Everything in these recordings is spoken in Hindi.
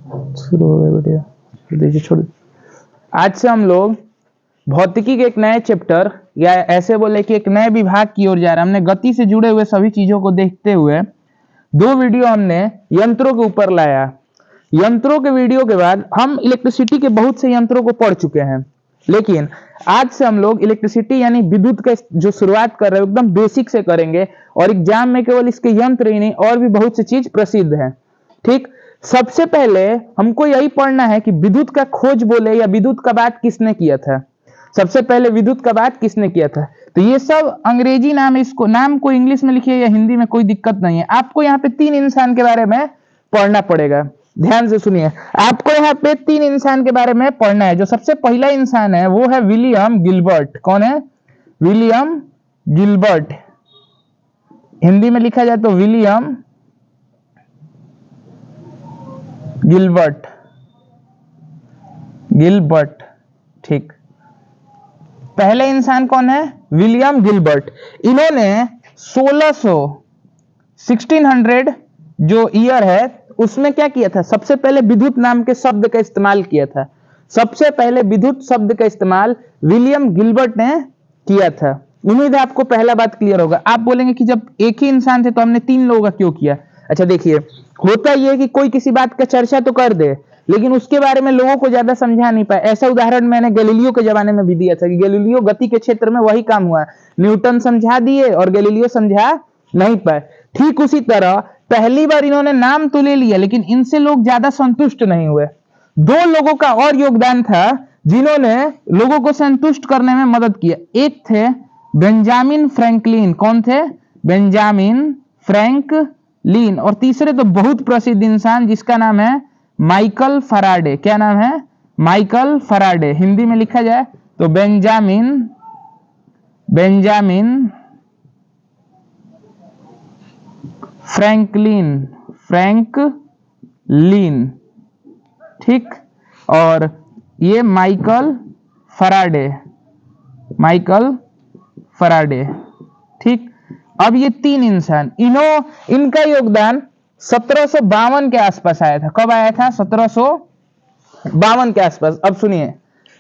शुरू हो गया वीडियो, देखिए छोड़। आज से हम लोग भौतिकी के एक नए चैप्टर या ऐसे बोले कि एक नए विभाग की ओर जा रहे हैं। हमने गति से जुड़े हुए सभी चीजों को देखते हुए दो वीडियो हमने यंत्रों के ऊपर लाया। यंत्रों के वीडियो के बाद हम इलेक्ट्रिसिटी के बहुत से यंत्रों को पढ़ चुके हैं, लेकिन आज से हम लोग इलेक्ट्रिसिटी यानी विद्युत का जो शुरुआत कर रहे हैं एकदम बेसिक से करेंगे और एग्जाम में केवल इसके यंत्र ही नहीं और भी बहुत सी चीज प्रसिद्ध है। ठीक, सबसे पहले हमको यही पढ़ना है कि विद्युत का खोज बोले या विद्युत का बात किसने किया था। सबसे पहले विद्युत का बात किसने किया था, तो ये सब अंग्रेजी नाम है, इसको नाम को इंग्लिश में लिखिए या हिंदी में, कोई दिक्कत नहीं है। आपको यहाँ पे 3 इंसान के बारे में पढ़ना पड़ेगा, ध्यान से सुनिए। आपको यहाँ पे 3 इंसान के बारे में पढ़ना है। जो सबसे पहला इंसान है वो है विलियम गिलबर्ट। कौन है? William Gilbert. हिंदी में लिखा जाए तो विलियम गिलबर्ट। गिलबर्ट, ठीक। पहले इंसान कौन है? William Gilbert. इन्होंने 1600 जो ईयर है उसमें क्या किया था? सबसे पहले विद्युत नाम के शब्द का इस्तेमाल किया था। सबसे पहले विद्युत शब्द का इस्तेमाल विलियम गिलबर्ट ने किया था। उम्मीद है आपको पहला बात क्लियर होगा। आप बोलेंगे कि जब एक ही इंसान थे तो हमने 3 लोगों का क्यों किया? अच्छा देखिए, होता यह है कि कोई किसी बात का चर्चा तो कर दे लेकिन उसके बारे में लोगों को ज्यादा समझा नहीं पाए। ऐसा उदाहरण मैंने गैलीलियो के जमाने में भी दिया था कि गैलीलियो गति के क्षेत्र में वही काम हुआ, न्यूटन समझा दिए और गैलीलियो समझा नहीं पाए। ठीक उसी तरह पहली बार इन्होंने नाम तो ले लिया लेकिन इनसे लोग ज्यादा संतुष्ट नहीं हुए। 2 लोगों का और योगदान था जिन्होंने लोगों को संतुष्ट करने में मदद किया। एक थे बेंजामिन फ्रैंकलिन। कौन थे? Benjamin Franklin. और तीसरे तो बहुत प्रसिद्ध इंसान जिसका नाम है माइकल फैराडे। क्या नाम है? Michael Faraday. हिंदी में लिखा जाए तो बेंजामिन फ्रैंकलिन, ठीक। और ये माइकल फैराडे, ठीक। अब ये 3 इंसान, इनका योगदान 1752 के आसपास आया था। कब आया था? 1752 के आसपास। अब सुनिए,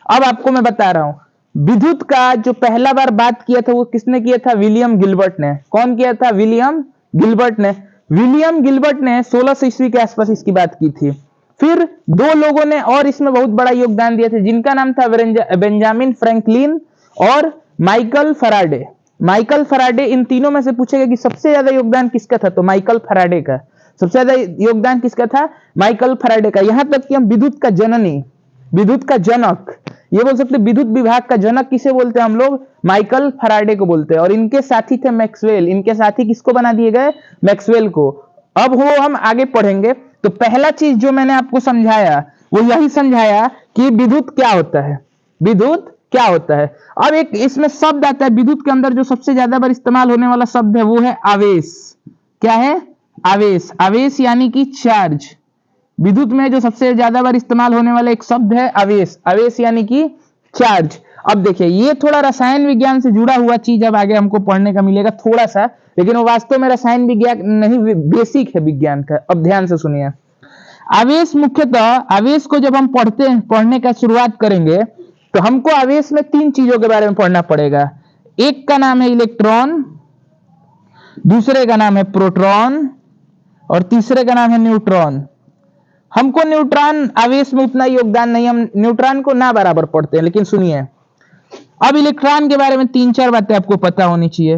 अब आपको मैं बता रहा हूं विद्युत का जो पहला बार बात किया था वो किसने किया था? विलियम गिलबर्ट ने। कौन किया था? विलियम गिलबर्ट ने। विलियम गिलबर्ट ने 1600 ईस्वी के आसपास इसकी बात की थी। फिर 2 लोगों ने और इसमें बहुत बड़ा योगदान दिया था जिनका नाम था बेंजामिन फ्रैंकलिन और माइकल फैराडे। माइकल फैराडे, इन तीनों में से पूछेगा कि सबसे ज्यादा योगदान किसका था, तो माइकल फैराडे का। सबसे ज्यादा योगदान किसका था? माइकल फैराडे का। यहां तक कि हम विद्युत का जननी, विद्युत का जनक ये बोल सकते हैं। विद्युत विभाग का जनक किसे बोलते हैं हम लोग? माइकल फैराडे को बोलते हैं। और इनके साथी थे मैक्सवेल। इनके साथी किसको बना दिए गए? मैक्सवेल को। अब वो हम आगे पढ़ेंगे। तो पहला चीज जो मैंने आपको समझाया वो यही समझाया कि विद्युत क्या होता है। विद्युत क्या होता है। अब एक इसमें शब्द आता है विद्युत के अंदर जो सबसे ज्यादा बार इस्तेमाल होने वाला शब्द है वो है आवेश। क्या है? आवेश। आवेश यानी कि चार्ज। विद्युत में जो सबसे ज्यादा बार इस्तेमाल होने वाला एक शब्द है आवेश। आवेश यानी कि चार्ज। अब देखिए, ये थोड़ा रसायन विज्ञान से जुड़ा हुआ चीज अब आगे हमको पढ़ने का मिलेगा थोड़ा सा, लेकिन वो वास्तव में रसायन विज्ञान नहीं, बेसिक है विज्ञान का। अब ध्यान से सुनिए, आवेश मुख्यतः, आवेश को जब हम पढ़ने का शुरुआत करेंगे तो हमको आवेश में 3 चीजों के बारे में पढ़ना पड़ेगा। एक का नाम है इलेक्ट्रॉन, दूसरे का नाम है प्रोटॉन और तीसरे का नाम है न्यूट्रॉन। हमको न्यूट्रॉन आवेश में उतना योगदान नहीं, हम न्यूट्रॉन को ना बराबर पढ़ते हैं। लेकिन सुनिए, अब इलेक्ट्रॉन के बारे में 3-4 बातें आपको पता होनी चाहिए।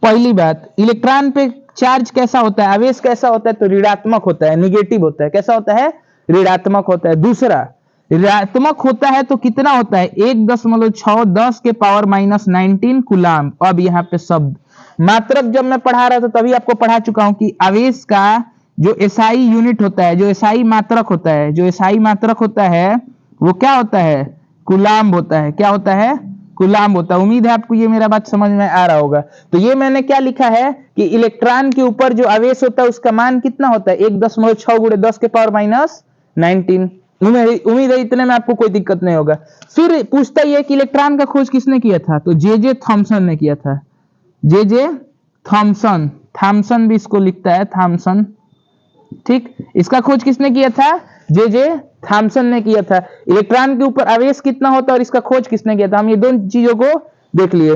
पहली बात, इलेक्ट्रॉन पे चार्ज कैसा होता है, आवेश कैसा होता है, तो ऋणात्मक होता है, निगेटिव होता है। कैसा होता है? ऋणात्मक होता है। दूसरा, ऋणात्मक होता है तो कितना होता है? 1.6 10 के पावर -19 कूलाम। अब यहाँ पे शब्द मात्रक जब मैं पढ़ा रहा था तभी आपको पढ़ा चुका हूं कि आवेश का जो एसआई यूनिट होता है, जो एसआई मात्रक होता है, जो एसआई मात्रक होता है वो क्या होता है? कूलाम होता है। क्या होता है? कूलाम होता है। उम्मीद है आपको ये मेरा बात समझ में आ रहा होगा। तो ये मैंने क्या लिखा है कि इलेक्ट्रॉन के ऊपर जो आवेश होता है उसका मान कितना होता है? 1.6 × 10 के पावर -19। उम्मीद है इतने में आपको कोई दिक्कत नहीं होगा। फिर पूछता ही है कि इलेक्ट्रॉन का खोज किसने किया था, तो जे थॉमसन ने किया था। जे थॉमसन भी इसको लिखता है थॉमसन, ठीक। इसका खोज किसने किया था? जे थॉमसन ने किया था। इलेक्ट्रॉन के ऊपर आवेश कितना होता है और इसका खोज किसने किया था, हम ये दोनों चीजों को देख लिए।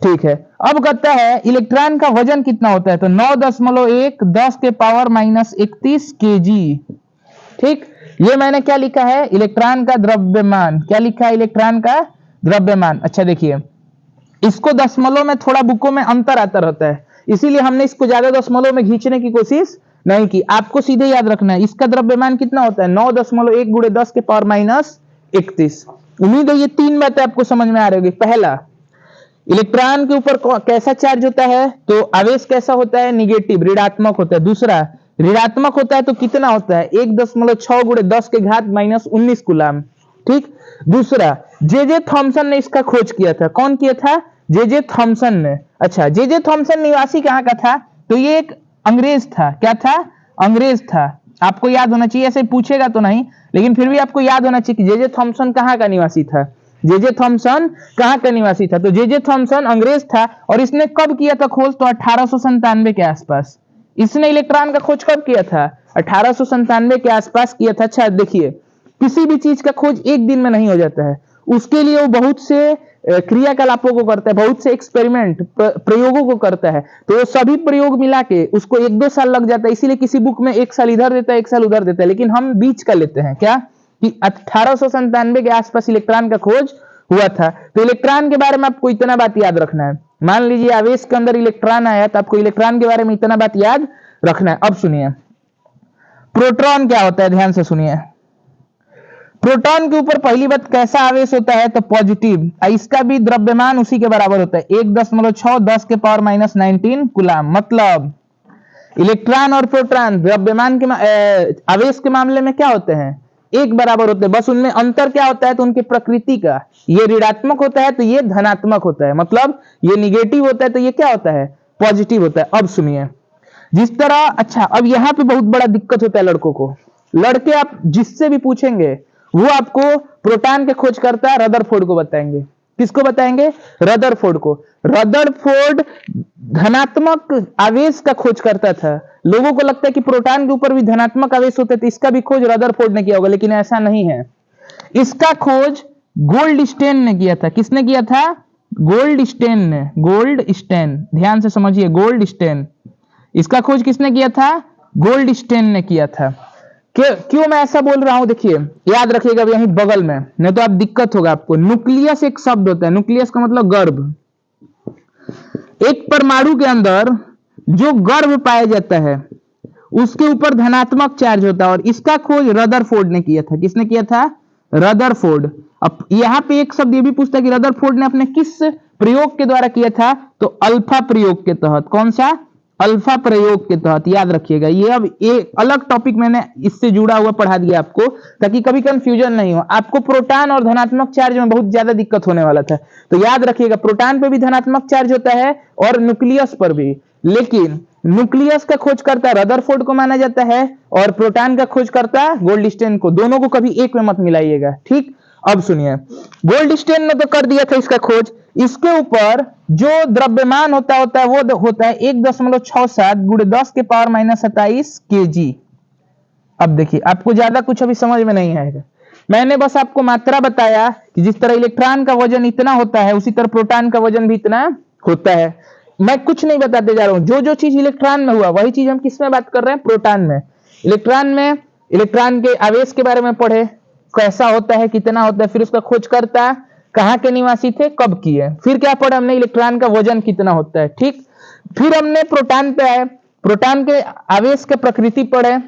ठीक है, अब कहता है इलेक्ट्रॉन का वजन कितना होता है, तो 9.1 10 के पावर -31 kg। ठीक, ये मैंने क्या लिखा है, इलेक्ट्रॉन का द्रव्यमान। क्या लिखा है, इलेक्ट्रॉन का द्रव्यमान। अच्छा देखिए, इसको दशमलव में थोड़ा बुकों में अंतर आता रहता है, इसीलिए हमने इसको ज्यादा दशमलव में खींचने की कोशिश नहीं की। आपको सीधे याद रखना है इसका द्रव्यमान कितना होता है, 9.1 गुणे 10 के पावर -31। उम्मीद है ये तीन बातें आपको समझ में आ रही होगी। पहला, इलेक्ट्रॉन के ऊपर कैसा चार्ज होता है, तो आवेश कैसा होता है, निगेटिव, ऋणात्मक होता है। दूसरा, ऋणात्मक होता है तो कितना होता है, 1.6 गुणे 10 के घात -19 कूलाम। ठीक, दूसरा, जे थॉमसन ने इसका खोज किया था। कौन किया था, जे थॉमसन ने। अच्छा, जे थॉमसन निवासी कहां का था, तो ये एक अंग्रेज था। क्या था, अंग्रेज था। आपको याद होना चाहिए, ऐसे पूछेगा तो नहीं, लेकिन फिर भी आपको याद होना चाहिए कि जे थॉमसन कहां का निवासी था। जे थॉमसन कहां का निवासी था, तो जे थॉमसन अंग्रेज था। और इसने कब किया था खोज, तो 1897 के आसपास। इसने इलेक्ट्रॉन का खोज कब किया था, 1897 के आसपास किया था। अच्छा देखिए, किसी भी चीज का खोज एक दिन में नहीं हो जाता है, उसके लिए वो बहुत से क्रियाकलापों को करता है, बहुत से एक्सपेरिमेंट, प्रयोगों को करता है। तो वो सभी प्रयोग मिला के उसको 1-2 साल लग जाता है। इसीलिए किसी बुक में 1 साल इधर देता है, 1 साल उधर देता है, लेकिन हम बीच का लेते हैं। क्या, कि 1897 के आसपास इलेक्ट्रॉन का खोज हुआ था। तो इलेक्ट्रॉन के बारे में आपको इतना बात याद रखना है। मान लीजिए आवेश के अंदर इलेक्ट्रॉन आया, तो आपको इलेक्ट्रॉन के बारे में इतना बात याद रखना है। अब सुनिए, प्रोटॉन क्या होता है, ध्यान से सुनिए। प्रोटॉन के ऊपर पहली बात कैसा आवेश होता है, तो पॉजिटिव। इसका भी द्रव्यमान उसी के बराबर होता है, 1.6 10 के पावर -19 कूलाम। मतलब इलेक्ट्रॉन और प्रोटॉन द्रव्यमान के आवेश के मामले में क्या होते हैं, एक बराबर होते हैं। बस उनमें अंतर क्या होता है, तो उनकी प्रकृति का, ये ऋणात्मक होता है तो ये धनात्मक होता है, मतलब ये निगेटिव होता है तो ये क्या होता है, पॉजिटिव होता है। अब सुनिए, जिस तरह, अच्छा अब यहां पे बहुत बड़ा दिक्कत होता है लड़कों को। लड़के आप जिससे भी पूछेंगे वो आपको प्रोटॉन के खोजकर्ता रदरफोर्ड को बताएंगे। किसको बताएंगे, रदरफोर्ड को। रदरफोर्ड धनात्मक आवेश का खोज करता था। लोगों को लगता है कि प्रोटॉन के ऊपर भी धनात्मक आवेश होते थे, इसका भी खोज रदरफोर्ड ने किया होगा, लेकिन ऐसा नहीं है। इसका खोज गोल्डस्टेन ने किया था। किसने किया था, गोल्डस्टेन ने। गोल्डस्टेन, ध्यान से समझिए, गोल्डस्टेन। इसका खोज किसने किया था, गोल्डस्टेन ने किया था। क्यों मैं ऐसा बोल रहा हूं, देखिए याद रखिएगा यहीं बगल में, नहीं तो आप दिक्कत होगा आपको। न्यूक्लियस एक शब्द होता है, न्यूक्लियस का मतलब गर्भ। एक परमाणु के अंदर जो गर्भ पाया जाता है उसके ऊपर धनात्मक चार्ज होता है, और इसका खोज रदरफोर्ड ने किया था। किसने किया था, रदरफोर्ड। अब यहां पे एक शब्द ये भी पूछता है कि रदरफोर्ड ने अपने किस प्रयोग के द्वारा किया था, तो अल्फा प्रयोग के तहत। कौन सा, अल्फा प्रयोग के तहत। याद रखिएगा, ये अब एक अलग टॉपिक मैंने इससे जुड़ा हुआ पढ़ा दिया आपको, ताकि कभी कंफ्यूजन नहीं हो। आपको प्रोटॉन और धनात्मक चार्ज में बहुत ज्यादा दिक्कत होने वाला था, तो याद रखिएगा प्रोटॉन पे भी धनात्मक चार्ज होता है और न्यूक्लियस पर भी, लेकिन न्यूक्लियस का खोजकर्ता रदरफोर्ड को माना जाता है और प्रोटॉन का खोजकर्ता गोल्डस्टेन को। दोनों को कभी एक में मत मिलाइएगा, ठीक। अब सुनिए, गोल्डस्टेन ने तो कर दिया था इसका खोज। इसके ऊपर जो द्रव्यमान होता है वो होता है 1.67 गुणे 10 के पावर -27 kg। अब देखिए, आपको ज्यादा कुछ अभी समझ में नहीं आएगा, मैंने बस आपको मात्रा बताया कि जिस तरह इलेक्ट्रॉन का वजन इतना होता है, उसी तरह प्रोटॉन का वजन भी इतना होता है। मैं कुछ नहीं बताते जा रहा हूं, जो चीज इलेक्ट्रॉन में हुआ वही चीज हम किस में बात कर रहे हैं, प्रोटॉन में। इलेक्ट्रॉन में इलेक्ट्रॉन के आवेश के बारे में पढ़े, कैसा होता है, कितना होता है, फिर उसका खोजकर्ता कहां के निवासी थे, कब किए। फिर क्या पढ़ा हमने, इलेक्ट्रॉन का वजन कितना होता है, ठीक। फिर हमने प्रोटॉन पे आए, प्रोटॉन के आवेश के प्रकृति पढ़े,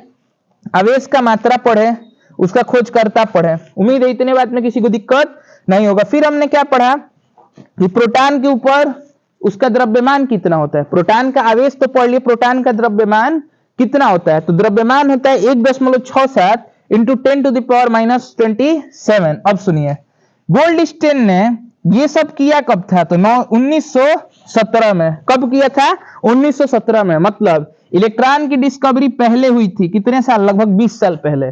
आवेश का मात्रा पढ़े, उसका खोजकर्ता पढ़े। उम्मीद है इतने बात में किसी को दिक्कत नहीं होगा। फिर हमने क्या पढ़ा कि प्रोटॉन के ऊपर उसका द्रव्यमान कितना होता है। प्रोटॉन का आवेश तो पढ़ लिए, प्रोटॉन का द्रव्यमान कितना होता है, तो द्रव्यमान होता है 1.67 इंटू 10⁻⁻27। अब सुनिए, गोल्डस्टेन ने ये सब किया कब था, तो 1917 में। कब किया था, 1917 में। मतलब इलेक्ट्रॉन की डिस्कवरी पहले हुई थी, कितने साल, लगभग 20 साल पहले।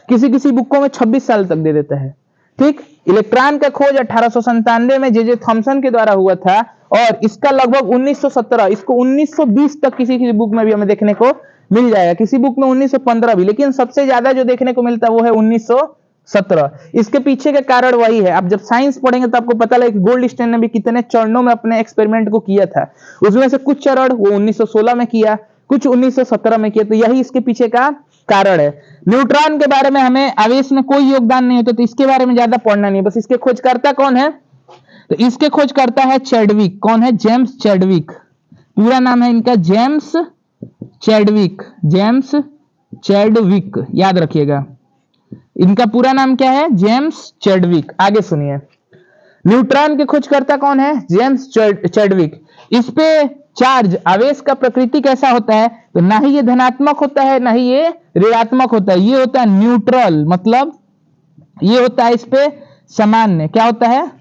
किसी किसी बुकों में 26 साल तक दे देता है, ठीक। इलेक्ट्रॉन का खोज 1897 में जे थॉमसन के द्वारा हुआ था, और इसका लगभग 1917, इसको 1920 तक किसी किसी बुक में भी हमें देखने को मिल जाएगा, किसी बुक में 1915 भी, लेकिन सबसे ज्यादा जो देखने को मिलता है वो है 1917। इसके पीछे का कारण वही है, आप जब साइंस पढ़ेंगे तो आपको पता लगेगा कि गोल्ड स्टैंड ने भी कितने चरणों में अपने एक्सपेरिमेंट को किया था, उसमें से कुछ चरण वो 1916 में किया, कुछ 1917 में किया, तो यही इसके पीछे का कारण है। न्यूट्रॉन के बारे में हमें आवेश में कोई योगदान नहीं होता, तो इसके बारे में ज्यादा पढ़ना नहीं, बस इसके खोजकर्ता कौन है, तो इसके खोजकर्ता है चैडविक। कौन है? James Chadwick. पूरा नाम है इनका जेम्स चैडविक, जेम्स चैडविक, याद रखिएगा इनका पूरा नाम क्या है, जेम्स चैडविक। आगे सुनिए, न्यूट्रॉन के खोजकर्ता कौन है, जेम्स चैडविक। इस पे चार्ज आवेश का प्रकृति कैसा होता है, तो ना ही ये धनात्मक होता है ना ही ये ऋणात्मक होता है, ये होता है न्यूट्रल, मतलब ये होता है इस पे सामान्य। क्या होता है?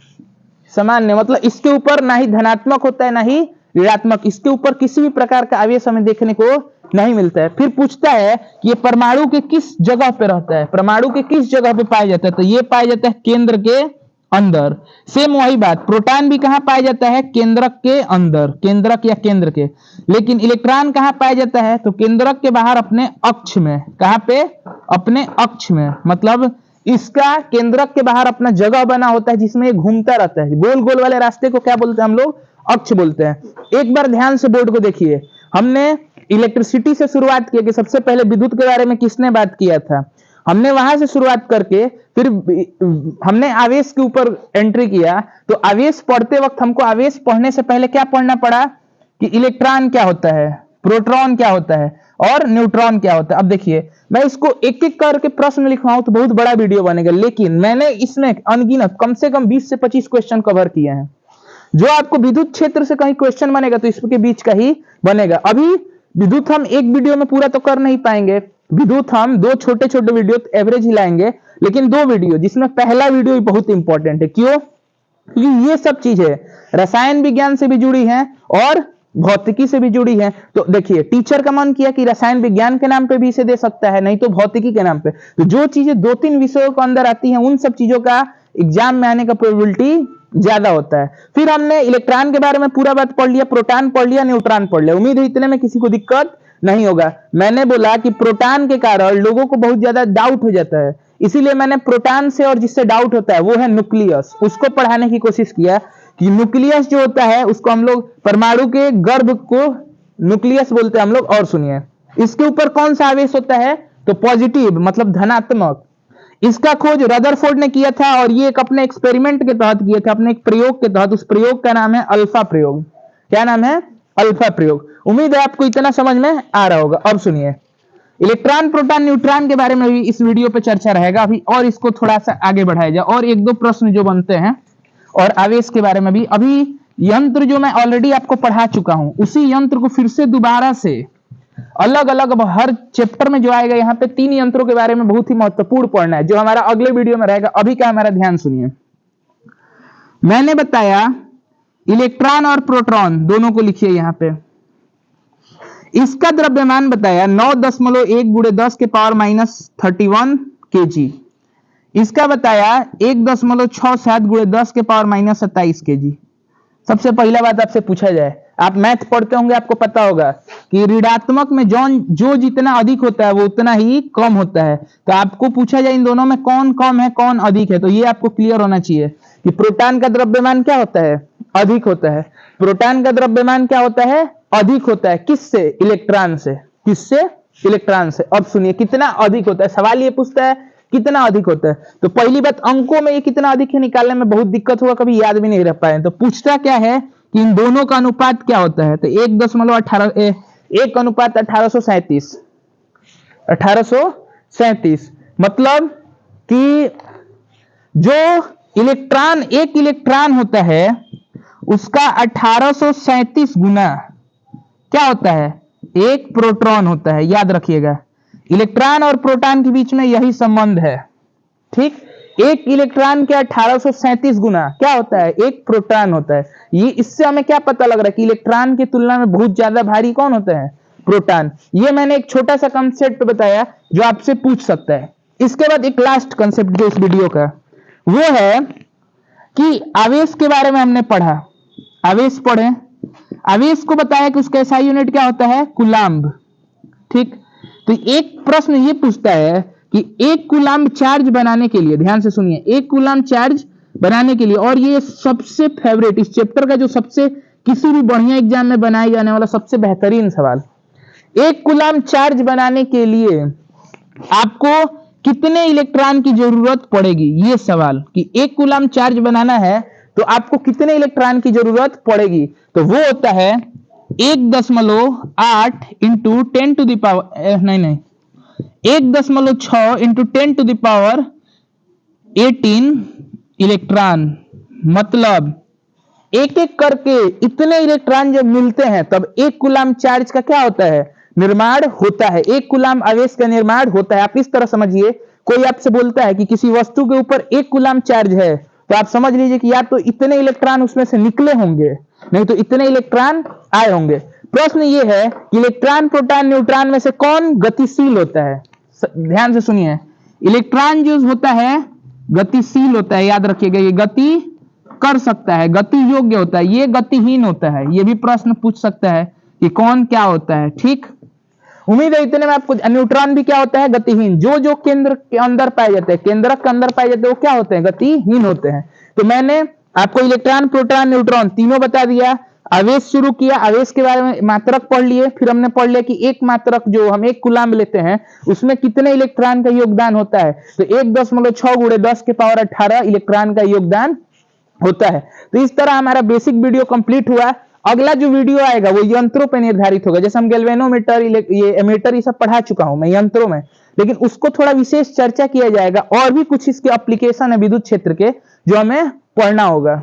सामान्य, मतलब इसके ऊपर ना ही धनात्मक होता है ना ही ऋणात्मक, इसके ऊपर किसी भी प्रकार का आवेश हमें देखने को नहीं मिलता है। फिर पूछता है कि ये परमाणु के किस जगह पे रहता है, परमाणु के किस जगह पे पाया जाता है, तो ये पाया जाता है केंद्र के अंदर। सेम वही बात, प्रोटॉन भी कहां पाया जाता है, केंद्रक के अंदर, केंद्रक या केंद्र के। लेकिन इलेक्ट्रॉन कहां पाया जाता है, तो केंद्रक के बाहर अपने अक्ष में। कहां पे? अपने अक्ष में, मतलब इसका केंद्रक के बाहर अपना जगह बना होता है जिसमें ये घूमता रहता है। गोल गोल वाले रास्ते को क्या बोलते हैं हम लोग? अक्ष बोलते हैं। एक बार ध्यान से बोर्ड को देखिए, हमने इलेक्ट्रिसिटी से शुरुआत की कि सबसे पहले विद्युत के बारे में किसने बात किया था, हमने वहां से शुरुआत करके फिर हमने आवेश के ऊपर एंट्री किया। तो आवेश पढ़ते वक्त हमको आवेश पढ़ने से पहले क्या पढ़ना पड़ा कि इलेक्ट्रॉन क्या होता है, प्रोटॉन क्या होता है और न्यूट्रॉन क्या होता है। अब देखिए, मैं इसको एक एक करके प्रश्न लिखवाऊं तो बहुत बड़ा वीडियो बनेगा, लेकिन मैंने इसमें अनगिनत कम से कम 20 से 25 क्वेश्चन कवर किए हैं। जो आपको विद्युत क्षेत्र से कहीं क्वेश्चन बनेगा तो इसके बीच का ही बनेगा। अभी विद्युत हम एक वीडियो में पूरा तो कर नहीं पाएंगे, विद्युत हम दो छोटे छोटे वीडियो एवरेज ही लाएंगे, लेकिन दो वीडियो, जिसमें पहला वीडियो ही बहुत इंपॉर्टेंट है। क्यों? क्योंकि ये सब चीजें रसायन विज्ञान से भी जुड़ी हैं और भौतिकी से भी जुड़ी है। तो देखिए, टीचर का मन किया कि रसायन विज्ञान के नाम पे भी इसे दे सकता है, नहीं तो भौतिकी के नाम पे। तो जो चीजें दो तीन विषयों के अंदर आती हैं उन सब चीजों का एग्जाम में आने का प्रोबेबिलिटी ज्यादा होता है। फिर हमने इलेक्ट्रॉन के बारे में पूरा बात पढ़ लिया, प्रोटॉन पढ़ लिया, न्यूट्रॉन पढ़ लिया। उम्मीद है इतने में किसी को दिक्कत नहीं होगा। मैंने बोला कि प्रोटॉन के कारण लोगों को बहुत ज्यादा डाउट हो जाता है, इसीलिए मैंने प्रोटॉन से और जिससे डाउट होता है वो है न्यूक्लियस, उसको पढ़ाने की कोशिश किया कि न्यूक्लियस जो होता है उसको हम लोग परमाणु के गर्भ को न्यूक्लियस बोलते हैं हम लोग। और सुनिए, इसके ऊपर कौन सा आवेश होता है, तो पॉजिटिव, मतलब धनात्मक। इसका खोज रदरफोर्ड ने किया था और ये एक अपने एक्सपेरिमेंट के तहत किया था, अपने एक प्रयोग के तहत। उस प्रयोग का नाम है अल्फा प्रयोग। क्या नाम है? अल्फा प्रयोग। उम्मीद है आपको इतना समझ में आ रहा होगा। अब सुनिए, इलेक्ट्रॉन, प्रोटॉन, न्यूट्रॉन के बारे में भी इस वीडियो पे चर्चा रहेगा अभी, और इसको थोड़ा सा आगे बढ़ाया जाए, और एक दो प्रश्न जो बनते हैं और आवेश के बारे में भी। अभी यंत्र जो मैं ऑलरेडी आपको पढ़ा चुका हूं, उसी यंत्र को फिर से दोबारा से अलग अलग हर चैप्टर में जो आएगा, यहाँ पे 3 यंत्रों के बारे में बहुत ही महत्वपूर्ण पढ़ना है, जो हमारा अगले वीडियो में रहेगा। अभी का हमारा ध्यान सुनिए। मैंने बताया इलेक्ट्रॉन और प्रोटॉन दोनों को लिखिए यहाँ पे। इसका द्रव्यमान बताया 9.1 गुणे 10 के पावर -31 kg। इसका बताया 1.67 गुणे 10 के पावर -27 kg। सबसे पहला बात आपसे पूछा जाए, आप मैथ पढ़ते होंगे, आपको पता होगा कि ऋणात्मक में जो जितना अधिक होता है वो उतना ही कम होता है। तो आपको पूछा जाए इन दोनों में कौन कम है कौन अधिक है, तो ये आपको क्लियर होना चाहिए कि प्रोटॉन का द्रव्यमान क्या होता है, अधिक होता है। प्रोटॉन का द्रव्यमान क्या होता है, अधिक होता है। किससे? इलेक्ट्रॉन से। किससे? इलेक्ट्रॉन से। अब सुनिए, कितना अधिक होता है, सवाल ये पूछता है कितना अधिक होता है। तो पहली बात, अंकों में ये कितना अधिक है निकालने में बहुत दिक्कत होगा, कभी याद भी नहीं रह पाए। तो पूछता क्या है कि इन दोनों का अनुपात क्या होता है, तो 1 अनुपात 1837, मतलब कि जो इलेक्ट्रॉन, एक इलेक्ट्रॉन होता है उसका 1837 गुना क्या होता है, एक प्रोटॉन होता है। याद रखिएगा, इलेक्ट्रॉन और प्रोटॉन के बीच में यही संबंध है। ठीक, एक इलेक्ट्रॉन के 1837 गुना क्या होता है, एक प्रोटॉन होता है। ये इससे हमें क्या पता लग रहा है कि इलेक्ट्रॉन की तुलना में बहुत ज्यादा भारी कौन होता है, प्रोटॉन। ये मैंने एक छोटा सा कंसेप्ट बताया जो आपसे पूछ सकता है। इसके बाद एक लास्ट कंसेप्ट जो इस वीडियो का वो है कि आवेश के बारे में हमने पढ़ा, आवेश पढ़े, आवेश को बताया कि उसका एसआई यूनिट क्या होता है, कूलम्ब। ठीक, तो एक प्रश्न ये पूछता है कि एक कूलाम्ब चार्ज बनाने के लिए, ध्यान से सुनिए, एक कूलाम्ब चार्ज बनाने के लिए, और ये सबसे फेवरेट इस चैप्टर का जो सबसे किसी भी बढ़िया एग्जाम में बनाए जाने वाला सबसे बेहतरीन सवाल, एक कूलाम्ब चार्ज बनाने के लिए आपको कितने इलेक्ट्रॉन की जरूरत पड़ेगी, ये सवाल कि एक कूलाम्ब चार्ज बनाना है तो आपको कितने इलेक्ट्रॉन की जरूरत पड़ेगी, तो वो होता है 1.8 into 10 to the power 1.6 into 10 to the power 18 electron. मतलब एक एक करके इतने इलेक्ट्रॉन जब मिलते हैं तब एक कूलाम्ब चार्ज का क्या होता है, निर्माण होता है, एक कूलाम्ब आवेश का निर्माण होता है। आप इस तरह समझिए, कोई आपसे बोलता है कि किसी वस्तु के ऊपर एक कूलाम्ब चार्ज है, तो आप समझ लीजिए कि या तो इतने इलेक्ट्रॉन उसमें से निकले होंगे, नहीं तो इतने इलेक्ट्रॉन आए होंगे। प्रश्न ये है कि इलेक्ट्रॉन, प्रोटॉन, न्यूट्रॉन में से कौन गतिशील होता है। ध्यान से सुनिए, इलेक्ट्रॉन जो होता है गतिशील होता है, याद रखिएगा, ये गति कर सकता है, गति योग्य होता है, ये गतिहीन होता है। ये भी प्रश्न पूछ सकता है कि कौन क्या होता है। ठीक, उम्मीद है इतने में आपको, न्यूट्रॉन भी क्या होता है, गतिहीन। जो जो केंद्र के अंदर पाए जाते हैं, केंद्रक के अंदर पाए जाते हैं, वो क्या होते हैं, गतिहीन होते हैं। तो मैंने आपको इलेक्ट्रॉन, प्रोटॉन, न्यूट्रॉन तीनों बता दिया। आवेश शुरू किया, आवेश के बारे में मात्रक पढ़ लिए, फिर हमने पढ़ लिया कि एक मात्रक जो हम एक कूलाम्ब लेते हैं उसमें कितने इलेक्ट्रॉन का योगदान होता है, तो 1.6 गुणे 10 के पावर 18 इलेक्ट्रॉन का योगदान होता है। तो इस तरह हमारा बेसिक वीडियो कंप्लीट हुआ। अगला जो वीडियो आएगा वो यंत्रों पर निर्धारित होगा। जैसे हम गैल्वेनोमीटर, ये एमीटर, ये सब पढ़ा चुका हूं मैं यंत्रों में, लेकिन उसको थोड़ा विशेष चर्चा किया जाएगा, और भी कुछ इसके एप्लीकेशन है विद्युत क्षेत्र के जो हमें पढ़ना होगा।